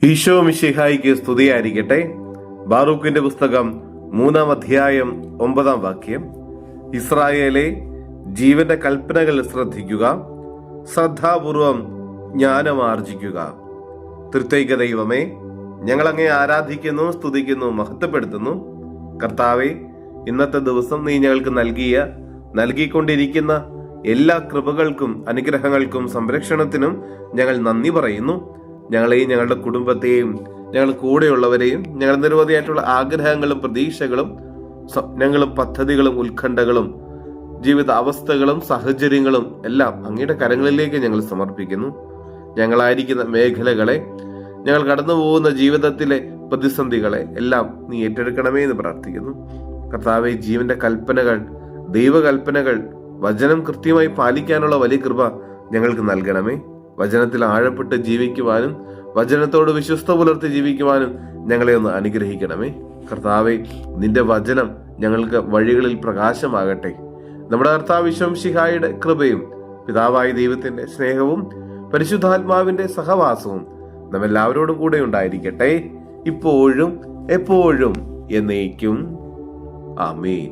ഈശോ മിശിഹായിക്ക് സ്തുതിയായിരിക്കട്ടെ. ബാറൂക്കിന്റെ പുസ്തകം 3-ാം അധ്യായം 9-ാം വാക്യം. ഇസ്രായേലെ, ജീവന്റെ കൽപ്പനകൾ ശ്രദ്ധിക്കുക, ശ്രദ്ധാപൂർവം ജ്ഞാനമാർജിക്കുക. തൃത്വൈക ദൈവമേ, ഞങ്ങൾ അങ്ങേ ആരാധിക്കുന്നു, സ്തുതിക്കുന്നു, മഹത്വപ്പെടുത്തുന്നു. കർത്താവെ, ഇന്നത്തെ ദിവസം നീ ഞങ്ങൾക്ക് നൽകിക്കൊണ്ടിരിക്കുന്ന എല്ലാ കൃപകൾക്കും അനുഗ്രഹങ്ങൾക്കും സംരക്ഷണത്തിനും ഞങ്ങൾ നന്ദി പറയുന്നു. ഞങ്ങളെയും ഞങ്ങളുടെ കുടുംബത്തെയും ഞങ്ങൾ കൂടെയുള്ളവരെയും ഞങ്ങൾ നിരവധിയായിട്ടുള്ള ആഗ്രഹങ്ങളും പ്രതീക്ഷകളും സ്വപ്നങ്ങളും പദ്ധതികളും ഉത്കണ്ഠകളും ജീവിത അവസ്ഥകളും സാഹചര്യങ്ങളും എല്ലാം അങ്ങയുടെ കരങ്ങളിലേക്ക് ഞങ്ങൾ സമർപ്പിക്കുന്നു. ഞങ്ങളായിരിക്കുന്ന മേഖലകളെ, ഞങ്ങൾ കടന്നു പോകുന്ന ജീവിതത്തിലെ പ്രതിസന്ധികളെ എല്ലാം നീ ഏറ്റെടുക്കണമേ എന്ന് പ്രാർത്ഥിക്കുന്നു. കർത്താവെ, ജീവന്റെ കൽപ്പനകൾ, ദൈവകൽപ്പനകൾ, വചനം കൃത്യമായി പാലിക്കാനുള്ള വലിയ കൃപ ഞങ്ങൾക്ക് നൽകണമേ. വചനത്തിൽ ആഴപ്പെട്ട് ജീവിക്കുവാനും വചനത്തോട് വിശ്വസ്ത പുലർത്തി ജീവിക്കുവാനും ഞങ്ങളെ ഒന്ന് അനുഗ്രഹിക്കണമേ. കർത്താവെ, നിന്റെ വചനം ഞങ്ങൾക്ക് വഴികളിൽ പ്രകാശമാകട്ടെ. നമ്മുടെ കർത്താവ് ഈശോ മിശിഹായുടെ കൃപയും പിതാവായ ദൈവത്തിന്റെ സ്നേഹവും പരിശുദ്ധാത്മാവിന്റെ സഹവാസവും നമ്മെല്ലാവരോടും കൂടെ ഉണ്ടായിരിക്കട്ടെ, ഇപ്പോഴും എപ്പോഴും എന്നേക്കും. ആമേൻ.